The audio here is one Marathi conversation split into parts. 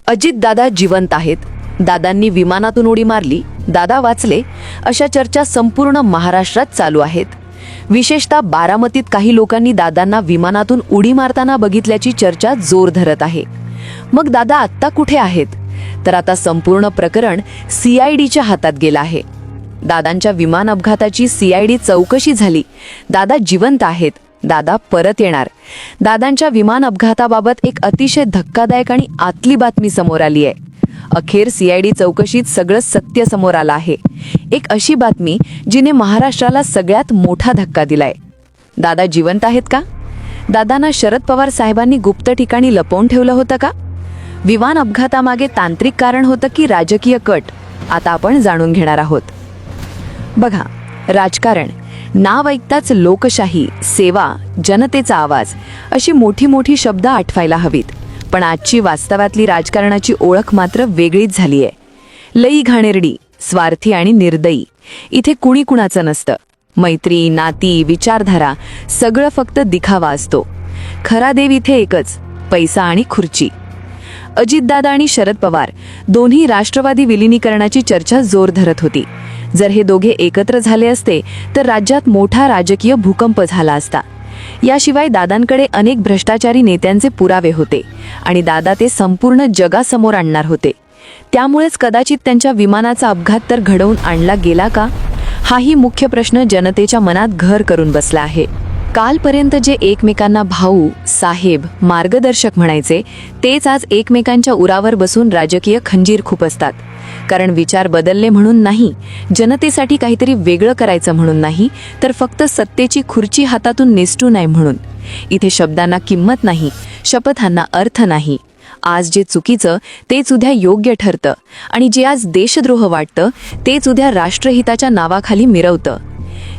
अजितदादा जिवंत आहेत, दादांनी विमानातून उडी मारली, दादा वाचले, अशा चर्चा संपूर्ण महाराष्ट्रात चालू आहेत. विशेषतः बारामतीत काही लोकांनी दादांना विमानातून उडी मारताना बघितल्याची चर्चा जोर धरत आहे. मग दादा आत्ता कुठे आहेत? तर आता संपूर्ण प्रकरण CIDच्या हातात गेलं आहे. दादांच्या विमान अपघाताची CID चौकशी झाली. दादा जिवंत आहेत, दादा परत येणार. दादांच्या विमान अपघाताबाबत एक अतिशय धक्कादायक आणि आतली बातमी समोर आली आहे. अखेर CID चौकशीत सगळं सत्य समोर आलं आहे. एक अशी बातमी जिने महाराष्ट्राला सगळ्यात मोठा धक्का दिलाय. दादा जिवंत आहेत का? दादांना शरद पवार साहेबांनी गुप्त ठिकाणी लपवून ठेवलं होतं का? विमान अपघातामागे तांत्रिक कारण होतं की राजकीय कट? आता आपण जाणून घेणार आहोत. बघा, राजकारण नाव ऐकताच लोकशाही, सेवा, जनतेचा आवाज अशी मोठी मोठी शब्द आठवायला हवीत. पण आजची वास्तवातली राजकारणाची ओळख मात्र वेगळीच झाली आहे. लई घाणेरडी, स्वार्थी आणि निर्दयी. इथे कुणी कुणाचं नसतं. मैत्री, नाती, विचारधारा सगळं फक्त दिखावा असतो. खरा देव इथे एकच, पैसा आणि खुर्ची. अजितदादा आणि शरद पवार दोन्ही राष्ट्रवादी विलिनीकरणाची चर्चा जोर धरत होती. जर हे दोघे एकत्र झाले असते तर राज्यात मोठा राजकीय भूकंप झाला असता. याशिवाय दादांकडे अनेक भ्रष्टाचारी नेत्यांचे पुरावे होते आणि दादा ते संपूर्ण जगासमोर आणणार होते. त्यामुळेच कदाचित त्यांच्या विमानाचा अपघात तर घडवून आणला गेला का, हाही मुख्य प्रश्न जनतेच्या मनात घर करून बसला आहे. कालपर्यंत जे एकमेकांना भाऊ, साहेब, मार्गदर्शक म्हणायचे, तेच आज एकमेकांच्या उरावर बसून राजकीय खंजीर खुपसतात. कारण विचार बदलले म्हणून नाही, जनतेसाठी काहीतरी वेगळं करायचं म्हणून नाही, तर फक्त सत्तेची खुर्ची हातातून निसटू नये म्हणून. इथे शब्दांना किंमत नाही, शपथांना अर्थ नाही. आज जे चुकीचं तेच उद्या योग्य ठरतं आणि जे आज देशद्रोह वाटतं तेच उद्या राष्ट्रहिताच्या नावाखाली मिरवतं.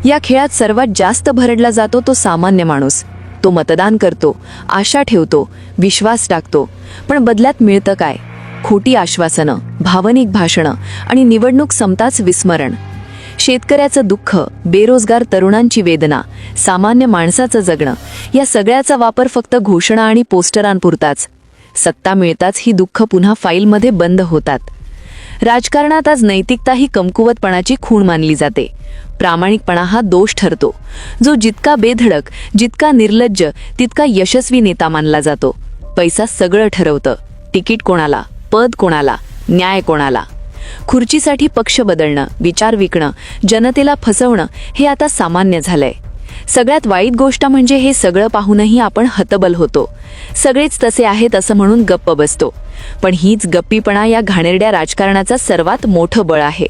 या खेळात सर्वात जास्त भरडला जातो तो सामान्य माणूस. तो मतदान करतो, आशा ठेवतो, विश्वास टाकतो, पण बदल्यात मिळतं काय? खोटी आश्वासनं, भावनिक भाषणं आणि निवडणूक संपताच विस्मरण. शेतकऱ्याचं दुःख, बेरोजगार तरुणांची वेदना, सामान्य माणसाचं जगणं, या सगळ्याचा वापर फक्त घोषणा आणि पोस्टरांपुरताच. सत्ता मिळताच ही दुःख पुन्हा फाईलमध्ये बंद होतात. राजकारणात आज नैतिकता ही कमकुवतपणाची खूण मानली जाते. प्रामाणिकपणा हा दोष ठरतो. जो जितका बेधडक, जितका निर्लज्ज, तितका यशस्वी नेता मानला जातो. पैसा सगळं ठरवतं. तिकीट कोणाला, पद कोणाला, न्याय कोणाला. खुर्चीसाठी पक्ष बदलणं, विचार विकणं, जनतेला फसवणं हे आता सामान्य झालंय. सगळ्यात वाईट गोष्ट म्हणजे हे सगळं पाहूनही आपण हतबल होतो. सगळेच तसे आहेत असं म्हणून गप्प बसतो. पण हीच गप्पीपणा या घाणेरड्या राजकारणाचा सर्वात मोठं बळ आहे.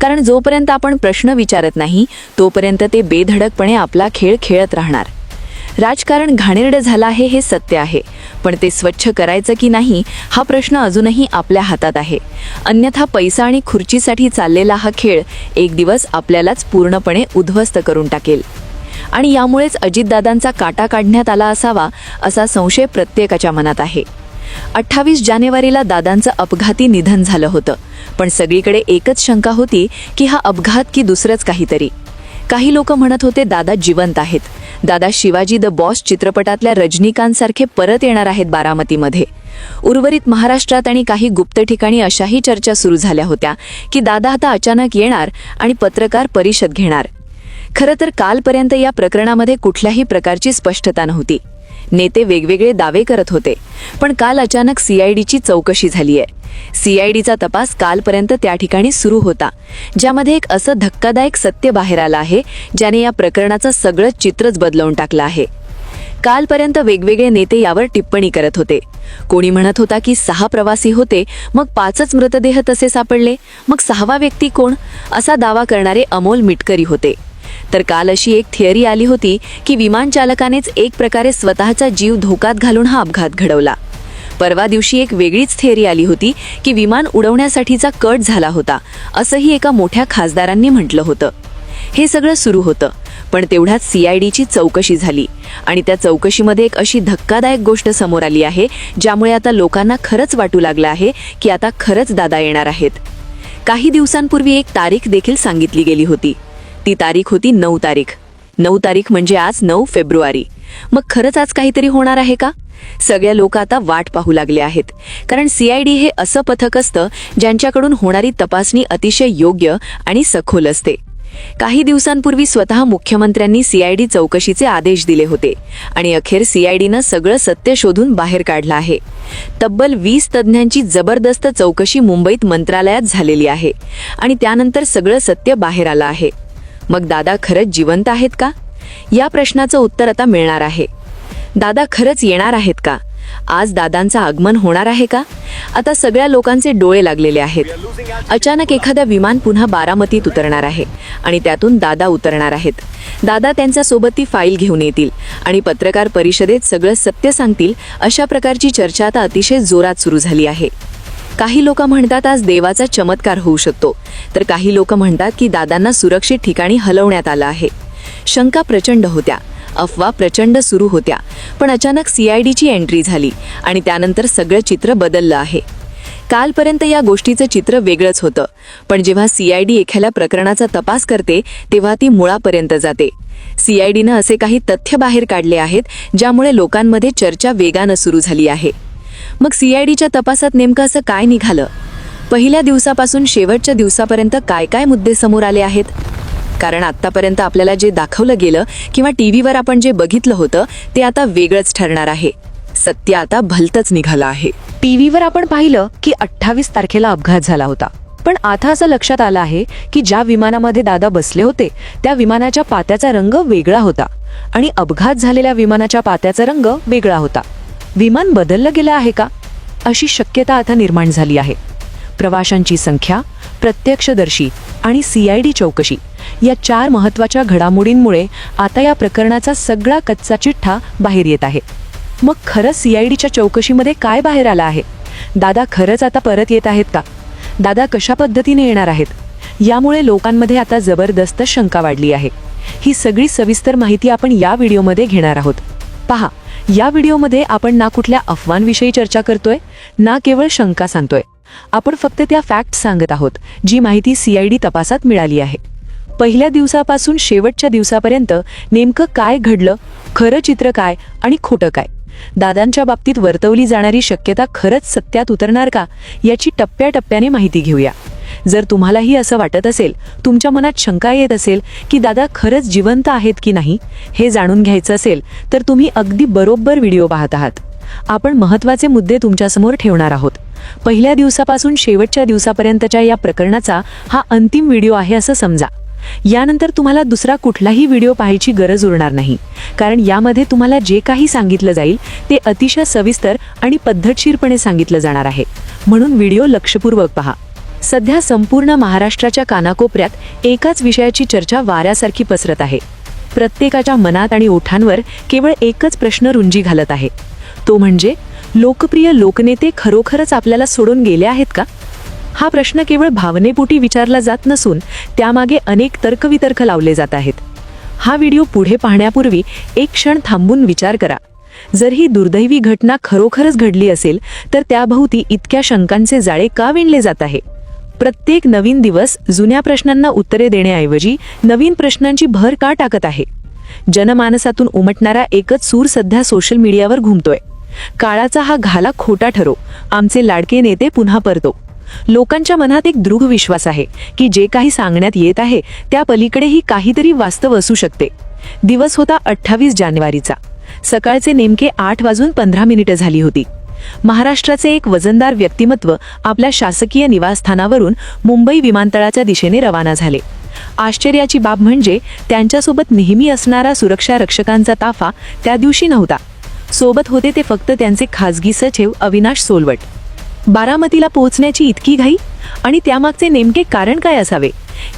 कारण जोपर्यंत आपण प्रश्न विचारत नाही तोपर्यंत ते बेधडकपणे आपला खेळ खेळत राहणार. राजकारण घाणेरडं झालं आहे हे सत्य आहे, पण ते स्वच्छ करायचं की नाही हा प्रश्न अजूनही आपल्या हातात आहे. अन्यथा पैसा आणि खुर्चीसाठी चाललेला हा खेळ एक दिवस आपल्यालाच पूर्णपणे उद्ध्वस्त करून टाकेल. आणि यामुळेच अजितदादांचा काटा काढण्यात आला असावा असा संशय प्रत्येकाच्या मनात आहे. 28 जानेवारीला दादांचं अपघाती निधन झालं होतं, पण सगळीकडे एकच शंका होती की हा अपघात की दुसरंच काहीतरी. काही लोक म्हणत होते दादा जिवंत आहेत, दादा शिवाजी द बॉस चित्रपटातल्या रजनीकांतसारखे परत येणार आहेत बारामतीमध्ये. उर्वरित महाराष्ट्रात आणि काही गुप्त ठिकाणी अशाही चर्चा सुरू झाल्या होत्या की दादा आता अचानक येणार आणि पत्रकार परिषद घेणार. खरं तर कालपर्यंत या प्रकरणामध्ये कुठल्याही प्रकारची स्पष्टता नव्हती. नेते वेगवेगळे दावे करत होते, पण काल अचानक CIDची चौकशी झालीय. CIDचा तपास कालपर्यंत त्या ठिकाणी सुरू होता, ज्यामध्ये एक असं धक्कादायक सत्य बाहेर आलं आहे ज्याने या प्रकरणाचं सगळं चित्रच बदलवून टाकलं आहे. कालपर्यंत वेगवेगळे नेते यावर टिप्पणी करत होते. कोणी म्हणत होता की 6 प्रवासी होते, मग 5च मृतदेह तसे सापडले, मग 6वा व्यक्ती कोण, असा दावा करणारे अमोल मिटकरी होते. तर काल अशी एक थिअरी आली होती की विमान चालकानेच एक प्रकारे स्वतःचा जीव धोक्यात घालून हा अपघात घडवला. परवा दिवशी एक वेगळीच थिअरी आली होती की विमान उडवण्यासाठीचा कट झाला होता, असंही एका मोठ्या खासदारांनी म्हटलं होतं. हे सगळं सुरू होतं, पण तेवढ्यात CIDची चौकशी झाली आणि त्या चौकशीमध्ये एक अशी धक्कादायक गोष्ट समोर आली आहे ज्यामुळे आता लोकांना खरंच वाटू लागलं आहे की आता खरंच दादा येणार आहेत. काही दिवसांपूर्वी एक तारीख देखील सांगितली गेली होती. ती तारीख होती 9 तारीख. 9 तारीख म्हणजे आज 9 फेब्रुवारी. मग खरंच आज काहीतरी होणार आहे का? सगळ्या लोक आता वाट पाहू लागले आहेत, कारण सीआयडी हे असं पथक असतं ज्यांच्याकडून होणारी तपासणी अतिशय योग्य आणि सखोल असते. काही दिवसांपूर्वी स्वतः मुख्यमंत्र्यांनी सीआयडी चौकशीचे आदेश दिले होते आणि अखेर सीआयडीनं सगळं सत्य शोधून बाहेर काढलं आहे. तब्बल 20 तज्ज्ञांची जबरदस्त चौकशी मुंबईत मंत्रालयात झालेली आहे आणि त्यानंतर सगळं सत्य बाहेर आलं आहे. मग दादा खरंच जिवंत आहेत का? या प्रश्नाचं उत्तर आता मिळणार आहे. दादा खरंच येणार आहेत का? आज दादांचं आगमन होणार आहे का? आता सगळ्या लोकांचे डोळे लागलेले आहेत. अचानक एखादा विमान पुन्हा बारामतीत उतरणार आहे आणि त्यातून दादा उतरणार आहेत. दादा त्यांच्यासोबत ती फाईल घेऊन येतील आणि पत्रकार परिषदेत सगळं सत्य सांगतील. अशा प्रकारची चर्चा आता अतिशय जोरात सुरू झाली आहे. काही लोक म्हणतात आज देवाचा चमत्कार होऊ शकतो, तर काही लोक म्हणतात की दादांना सुरक्षित ठिकाणी हलवण्यात आलं आहे. शंका प्रचंड होत्या, अफवा प्रचंड सुरू होत्या, पण अचानक सीआयडीची एंट्री झाली आणि त्यानंतर सगळं चित्र बदललं आहे. कालपर्यंत या गोष्टीचं चित्र वेगळंच होतं, पण जेव्हा सीआयडी एखाद्या प्रकरणाचा तपास करते तेव्हा ती मुळापर्यंत जाते. सीआयडीनं असे काही तथ्य बाहेर काढले आहेत ज्यामुळे लोकांमध्ये चर्चा वेगानं सुरू झाली आहे. मग सीआयडीच्या तपासात नेमकं असं काय निघालं? पहिल्या दिवसापासून शेवटच्या दिवसापर्यंत काय काय मुद्दे समोर आले आहेत? कारण आत्तापर्यंत आपल्याला जे दाखवलं गेलं किंवा टीव्हीवर आपण जे बघितलं होतं ते आता वेगळंच ठरणार आहे. सत्य आता भलतंच निघालं आहे. टीव्हीवर आपण पाहिलं की 28 तारखेला अपघात झाला होता, पण आता असं लक्षात आलं आहे की ज्या विमानामध्ये दादा बसले होते त्या विमानाच्या पात्याचा रंग वेगळा होता आणि अपघात झालेल्या विमानाच्या पात्याचा रंग वेगळा होता. विमान बदललं गेलं आहे का, अशी शक्यता आता निर्माण झाली आहे. प्रवाशांची संख्या, प्रत्यक्षदर्शी आणि सीआयडी चौकशी या 4 महत्त्वाच्या घडामोडींमुळे आता या प्रकरणाचा सगळा कच्चा चिठ्ठा बाहेर येत आहे. मग खरंच सीआयडीच्या चौकशीमध्ये काय बाहेर आलं आहे? दादा खरंच आता परत येत आहेत का? दादा कशा पद्धतीने येणार आहेत? यामुळे लोकांमध्ये आता जबरदस्त शंका वाढली आहे. ही सगळी सविस्तर माहिती आपण या व्हिडिओमध्ये घेणार आहोत. पहा, या व्हिडिओमध्ये आपण ना कुठल्या अफवांविषयी चर्चा करतोय ना केवळ शंका सांगतोय. आपण फक्त त्या फॅक्ट सांगत आहोत जी माहिती सीआयडी तपासात मिळाली आहे. पहिल्या दिवसापासून शेवटच्या दिवसापर्यंत नेमकं काय घडलं, खरं चित्र काय आणि खोटं काय, दादांच्या बाबतीत वर्तवली जाणारी शक्यता खरंच सत्यात उतरणार का, याची टप्प्याटप्प्याने माहिती घेऊया. जर तुम्हालाही असं वाटत असेल, तुमच्या मनात शंका येत असेल की दादा खरंच जिवंत आहेत की नाही हे जाणून घ्यायचं असेल, तर तुम्ही अगदी बरोबर व्हिडिओ पाहत आहात. आपण महत्त्वाचे मुद्दे तुमच्यासमोर ठेवणार आहोत. पहिल्या दिवसापासून शेवटच्या दिवसापर्यंतच्या या प्रकरणाचा हा अंतिम व्हिडिओ आहे असं समजा. यानंतर तुम्हाला दुसरा कुठलाही व्हिडिओ पाहायची गरज उरणार नाही, कारण यामध्ये तुम्हाला जे काही सांगितलं जाईल ते अतिशय सविस्तर आणि पद्धतशीरपणे सांगितलं जाणार आहे. म्हणून व्हिडिओ लक्षपूर्वक पहा. सध्या संपूर्ण महाराष्ट्राच्या कानाकोपऱ्यात एकाच विषयाची चर्चा वाऱ्यासारखी पसरत आहे. प्रत्येकाच्या मनात आणि ओठांवर केवळ एकच प्रश्न रुंजी घालत आहे. तो म्हणजे, लोकप्रिय लोकनेते खरोखरच आपल्याला सोडून गेले आहेत का? हा प्रश्न केवळ भावनेपोटी विचारला जात नसून त्यामागे अनेक तर्कवितर्क लावले जात आहेत. हा व्हिडिओ पुढे पाहण्यापूर्वी एक क्षण थांबून विचार करा. जर ही दुर्दैवी घटना खरोखरच घडली असेल तर त्याभोवती इतक्या शंकांचे जाळे का विणले जात आहे? प्रत्येक नवीन दिवस जुन्या प्रश्नांना उत्तरे देण्याऐवजी नवीन प्रश्नांची भर का टाकत आहे? जनमानसातून उमटणारा एकच सूर सध्या सोशल मीडियावर घुमतोय. काळाचा हा घाला खोटा ठरो, आमचे लाडके नेते पुन्हा परतो. लोकांच्या मनात एक दृढ विश्वास आहे की जे काही सांगण्यात येत आहे त्या पलीकडेही काहीतरी वास्तव असू शकते. दिवस होता 28 जानेवारीचा. सकाळचे नेमके 8:15 झाली होती. महाराष्ट्राचे एक वजनदार व्यक्तिमत्व आपल्या शासकीय निवासस्थानावरून मुंबई विमानतळाच्या दिशेने रवाना झाले. आश्चर्याची बाब म्हणजे त्यांच्यासोबत नेहमी असणारा सुरक्षा रक्षकांचा ताफा त्या दिवशी नव्हता. सोबत होते ते फक्त त्यांचे खासगी सचिव अविनाश सोलवट. बारामतीला पोहोचण्याची इतकी घाई आणि त्यामागचे नेमके कारण काय असावे,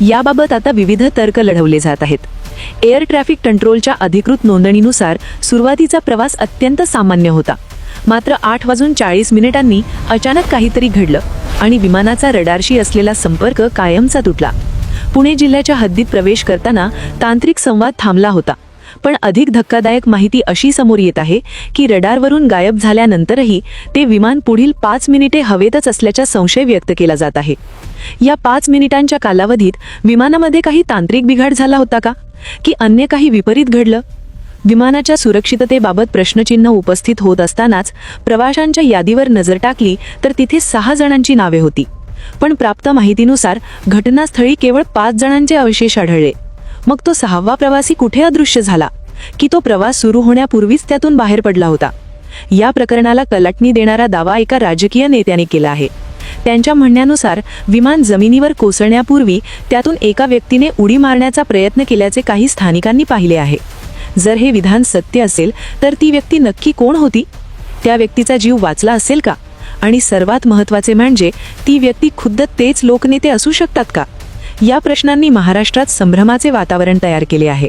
याबाबत आता विविध तर्क लढवले जात आहेत. एअर ट्रॅफिक कंट्रोलच्या अधिकृत नोंदणीनुसार सुरुवातीचा प्रवास अत्यंत सामान्य होता. मात्र 8:40 अचानक काहीतरी घडलं आणि विमानाचा रडारशी असलेला संपर्क कायमचा तुटला. पुणे जिल्ह्याच्या हद्दीत प्रवेश करताना तांत्रिक संवाद थांबला होता. पण अधिक धक्कादायक माहिती अशी समोर येत आहे की रडारवरून गायब झाल्यानंतरही ते विमान पुढील 5 मिनिटे हवेतच असल्याचा संशय व्यक्त केला जात आहे. या 5 मिनिटांच्या कालावधीत विमानामध्ये काही तांत्रिक बिघाड झाला होता का, की अन्य काही विपरीत घडलं? विमानाच्या सुरक्षिततेबाबत प्रश्नचिन्ह उपस्थित होत असतानाच प्रवाशांच्या यादीवर नजर टाकली तर तिथे 6 जणांची नावे होती. पण प्राप्त माहितीनुसार घटनास्थळी केवळ 5 जणांचे अवशेष आढळले. मग तो 6वा प्रवासी कुठे अदृश्य झाला, की तो प्रवास सुरू होण्यापूर्वीच त्यातून बाहेर पडला होता? या प्रकरणाला कलाटणी देणारा दावा एका राजकीय नेत्याने केला आहे. त्यांच्या म्हणण्यानुसार विमान जमिनीवर कोसळण्यापूर्वी त्यातून एका व्यक्तीने उडी मारण्याचा प्रयत्न केल्याचे काही स्थानिकांनी पाहिले आहे. जर हे विधान सत्य असेल तर ती व्यक्ती नक्की कोण होती? त्या व्यक्तीचा जीव वाचला असेल का? आणि सर्वात महत्त्वाचे म्हणजे ती व्यक्ती खुद्द तेच लोकनेते असू शकतात का? या प्रश्नांनी महाराष्ट्रात संभ्रमाचे वातावरण तयार केले आहे.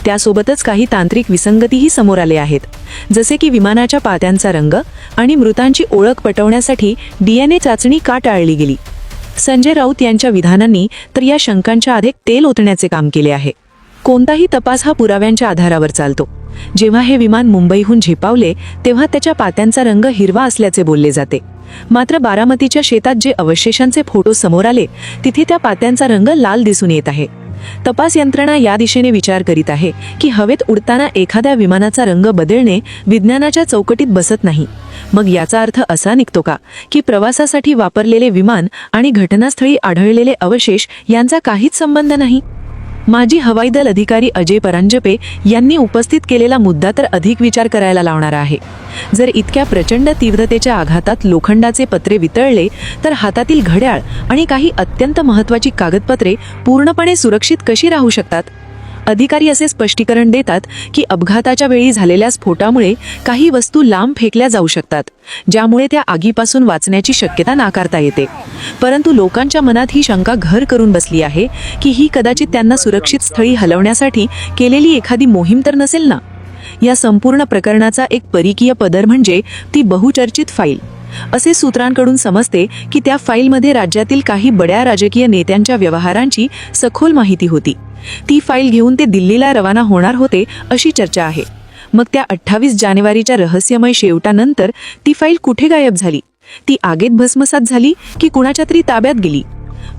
त्यासोबतच काही तांत्रिक विसंगतीही समोर आले आहेत, जसे की विमानाच्या पात्यांचा रंग आणि मृतांची ओळख पटवण्यासाठी DNA चाचणी का टाळली गेली. संजय राऊत यांच्या विधानांनी तर या शंकांच्या आधेक तेल ओतण्याचे काम केले आहे. कोणताही तपास हा पुराव्यांच्या आधारावर चालतो. जेव्हा हे विमान मुंबईहून झेपावले तेव्हा त्याच्या पात्यांचा रंग हिरवा असल्याचे बोलले जाते. मात्र बारामतीच्या शेतात जे अवशेषांचे फोटो समोर आले तिथे त्या पात्यांचा रंग लाल दिसून येत आहे. तपास यंत्रणा या दिशेने विचार करीत आहे की हवेत उडताना एखाद्या विमानाचा रंग बदलणे विज्ञानाच्या चौकटीत बसत नाही. मग याचा अर्थ असा निघतो का की प्रवासासाठी वापरलेले विमान आणि घटनास्थळी आढळलेले अवशेष यांचा काहीच संबंध नाही? माजी हवाई दल अधिकारी अजय परांजपे यांनी उपस्थित केलेला मुद्दा तर अधिक विचार करायला लावणारा आहे. जर इतक्या प्रचंड तीव्रतेच्या आघातात लोखंडाचे पत्रे वितळले तर हातातील घड्याळ आणि काही अत्यंत महत्त्वाची कागदपत्रे पूर्णपणे सुरक्षित कशी राहू शकतात? अधिकारी असे स्पष्टीकरण देतात की अपघाताच्या वेळी झालेल्या स्फोटामुळे काही वस्तू लांब फेकल्या जाऊ शकतात, ज्यामुळे त्या आगीपासून वाचण्याची शक्यता नाकारता येते. परंतु लोकांच्या मनात ही शंका घर करून बसली आहे की ही कदाचित त्यांना सुरक्षित स्थळी हलवण्यासाठी केलेली एखादी मोहीम तर नसेल ना? या संपूर्ण प्रकरणाचा एक परकीय पदर म्हणजे ती बहुचर्चित फाईल. असे सूत्रांकडून समजते की त्या फाईलमध्ये राज्यातील काही बड्या राजकीय नेत्यांच्या व्यवहारांची सखोल माहिती होती. ती फाईल घेऊन ते दिल्लीला रवाना होणार होते अशी चर्चा आहे. मग त्या 28 जानेवारीच्या रहस्यमय शेवटानंतर ती फाईल कुठे गायब झाली? ती आगीत भस्मसात झाली की कुणाच्या तरी ताब्यात गेली?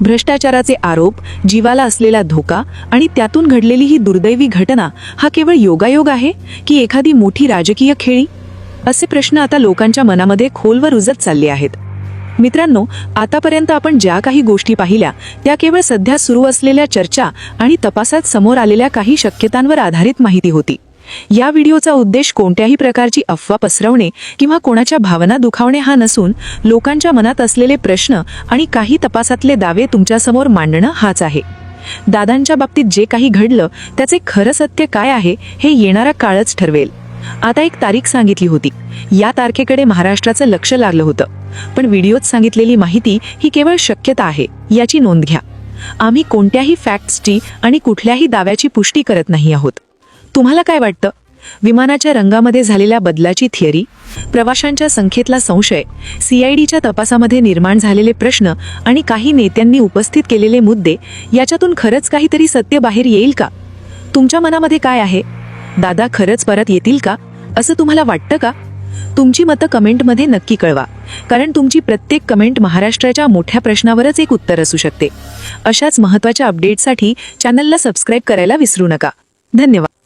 भ्रष्टाचाराचे आरोप, जीवाला असलेला धोका आणि त्यातून घडलेली ही दुर्दैवी घटना हा केवळ योगायोग आहे की एखादी मोठी राजकीय खेळी? असे प्रश्न आता लोकांच्या मनामध्ये खोलवर रुजत चालले आहेत. मित्रांनो, आतापर्यंत आपण ज्या काही गोष्टी पाहिल्या त्या केवळ सध्या सुरू असलेल्या चर्चा आणि तपासात समोर आलेल्या काही शक्यतांवर आधारित माहिती होती. या व्हिडिओचा उद्देश कोणत्याही प्रकारची अफवा पसरवणे किंवा कोणाच्या भावना दुखावणे हा नसून लोकांच्या मनात असलेले प्रश्न आणि काही तपासातले दावे तुमच्यासमोर मांडणं हाच आहे. दादांच्या बाबतीत जे काही घडलं त्याचे खरं सत्य काय आहे हे येणारा काळच ठरवेल. आता एक तारीख सांगितली होती, या तारखेकडे महाराष्ट्राचं लक्ष लागलं होतं. पण व्हिडिओत सांगितलेली माहिती ही केवळ शक्यता आहे, याची नोंद घ्या. आम्ही कोणत्याही फॅक्ट्सची आणि कुठल्याही दाव्याची पुष्टी करत नाही आहोत. तुम्हाला काय वाटतं? विमानाच्या रंगामध्ये झालेल्या बदलाची थिअरी, प्रवाशांच्या संख्येतला संशय, CIDच्या तपासामध्ये निर्माण झालेले प्रश्न आणि काही नेत्यांनी उपस्थित केलेले मुद्दे याच्यातून खरंच काहीतरी सत्य बाहेर येईल का? तुमच्या मनामध्ये काय आहे? दादा खरंच परत येतील का असं तुम्हाला वाटतं का? तुमची मतं कमेंटमध्ये नक्की कळवा, कारण तुमची प्रत्येक कमेंट महाराष्ट्राच्या मोठ्या प्रश्नावरच एक उत्तर असू शकते. अशाच महत्त्वाच्या अपडेटसाठी चॅनलला सबस्क्राईब करायला विसरू नका. धन्यवाद.